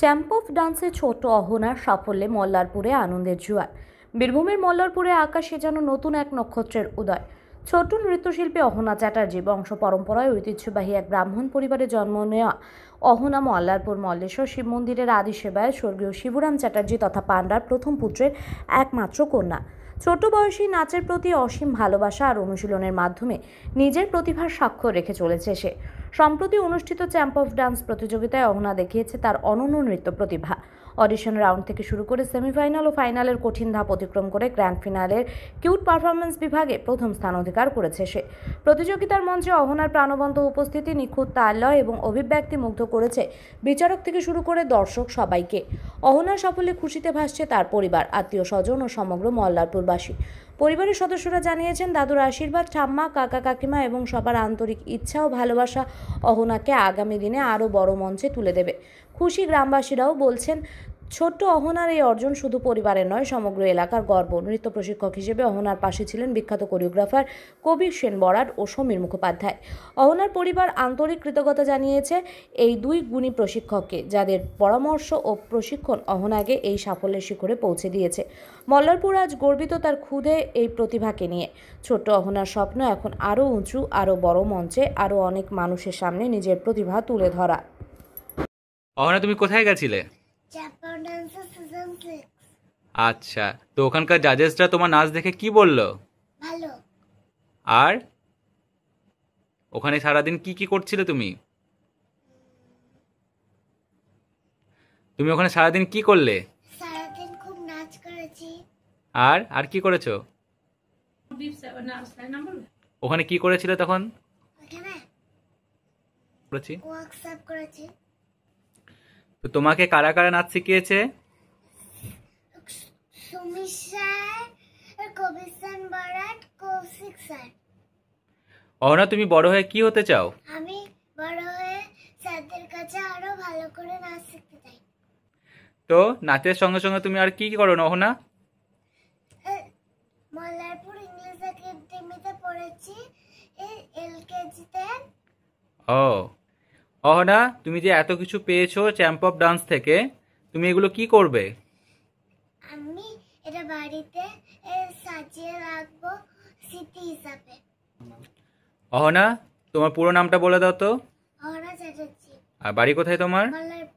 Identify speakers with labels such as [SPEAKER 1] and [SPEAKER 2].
[SPEAKER 1] Champ of ডান্সে ছোট অহনার সাফল্যে মল্লারপুরে আনন্দের জোয়ার। বীরভূমের মল্লারপুরে আকাশে যেন নতুন এক নক্ষত্রের উদয়। ছোট নৃত্যশিল্পী অহনা চ্যাটার্জি বংশ পরম্পরায় ঐতিহ্যবাহী এক ব্রাহ্মণ পরিবারে জন্ম নেওয়া অহনা মল্লারপুর মল্লেশ্বর শিব মন্দিরের আদি সেবায় স্বর্গীয় শিবরাম চ্যাটার্জি তথা পান্ডার প্রথম পুত্রের একমাত্র কন্যা। ছোট বয়সী নাচের প্রতি অসীম ভালোবাসা আর অনুশীলনের মাধ্যমে নিজের প্রতিভার স্বাক্ষর রেখে চলেছে সে। সম্প্রতি অনুষ্ঠিত চ্যাম্প অফ ডান্স প্রতিযোগিতায় অহনা দেখিয়েছে তার অনন্য নৃত্য প্রতিভা। অডিশন রাউন্ড থেকে শুরু করে সেমিফাইনাল ও ফাইনালের কঠিন ধাপ অতিক্রম করে গ্র্যান্ড ফিনালের কিউট পারফরমেন্স বিভাগে প্রথম স্থান অধিকার করেছে সে। প্রতিযোগিতার মঞ্চে অহনার প্রাণবন্ত উপস্থিতি, নিখুঁত তাল-লয় এবং অভিব্যক্তি মুগ্ধ করেছে বিচারক থেকে শুরু করে দর্শক সবাইকে। অহনার সাফল্যে খুশিতে ভাসছে তার পরিবার, আত্মীয় স্বজন ও সমগ্র মল্লারপুরবাসী। পরিবারের সদস্যরা জানিয়েছেন দাদুর আশীর্বাদ, ঠাম্মা, কাকা কাকিমা এবং সবার আন্তরিক ইচ্ছা ও ভালোবাসা অহনাকে আগামী দিনে আরও বড় মঞ্চে তুলে দেবে। খুশি গ্রামবাসীরাও বলছেন ছোট্ট অহনার এই অর্জন শুধু পরিবারের নয়, সমগ্র এলাকার গর্ব। নৃত্য প্রশিক্ষক হিসেবে অহনার পাশে ছিলেন বিখ্যাত কোরিওগ্রাফার কবির সেন বরাট ও সমীর মুখোপাধ্যায়। অহনার পরিবার আন্তরিক কৃতজ্ঞতা জানিয়েছে এই দুই গুণী প্রশিক্ষককে, যাদের পরামর্শ ও প্রশিক্ষণ অহনাকে এই সাফল্যের শিখরে পৌঁছে দিয়েছে। মল্লারপুর আজ গর্বিত তার ক্ষুদে এই প্রতিভাকে নিয়ে। ছোট্ট অহনার স্বপ্ন এখন আরও উঁচু, আরও বড় মঞ্চে, আরও অনেক মানুষের সামনে নিজের প্রতিভা তুলে ধরা।
[SPEAKER 2] অহনা, তুমি কোথায় গেছিলে? আচ্ছা, তো ওখানকার জাজেসরা তোমার নাচ দেখে কি বললো?
[SPEAKER 3] ভালো।
[SPEAKER 2] আর ওখানে সারাদিন কি কি করছিলে তুমি? তুমি ওখানে সারাদিন কি করলে?
[SPEAKER 3] সারাদিন খুব নাচ করেছি।
[SPEAKER 2] আর কি করেছো? ওখানে কি করেছিলে তখন?
[SPEAKER 3] ওখানে
[SPEAKER 2] করেছি।
[SPEAKER 3] ওয়ার্কশপ করেছি।
[SPEAKER 2] তো তোমাকে কারা কারা নাচ শিখিয়েছে?
[SPEAKER 3] সুমিত স্যার, কবির সেন বরাট, কৌশিক স্যার।
[SPEAKER 2] অহনা, তুমি বড় হয়ে কি হতে চাও?
[SPEAKER 3] আমি বড় হয়ে স্যারদের কাছে আরো ভালো করে নাচ শিখতে চাই।
[SPEAKER 2] তো নাচের সঙ্গে সঙ্গে তুমি আর কি কি করো অহনা?
[SPEAKER 3] মল্লারপুর ইংলিশ একাডেমিতে পড়েছি, এলকেজিতে।
[SPEAKER 2] ও অহনা, তুমি যে এত কিছু পেয়েছো চ্যাম্প অফ ডান্স থেকে, তুমি এগুলো কি করবে?
[SPEAKER 3] আমি এটা বাড়িতে সাজিয়ে রাখবো স্মৃতি হিসাবে।
[SPEAKER 2] অহনা, তোমার পুরো নামটা বলে দাও তো।
[SPEAKER 3] অহনা চ্যাটার্জি।
[SPEAKER 2] আর বাড়ি কোথায় তোমার?
[SPEAKER 3] মল্লারপুর।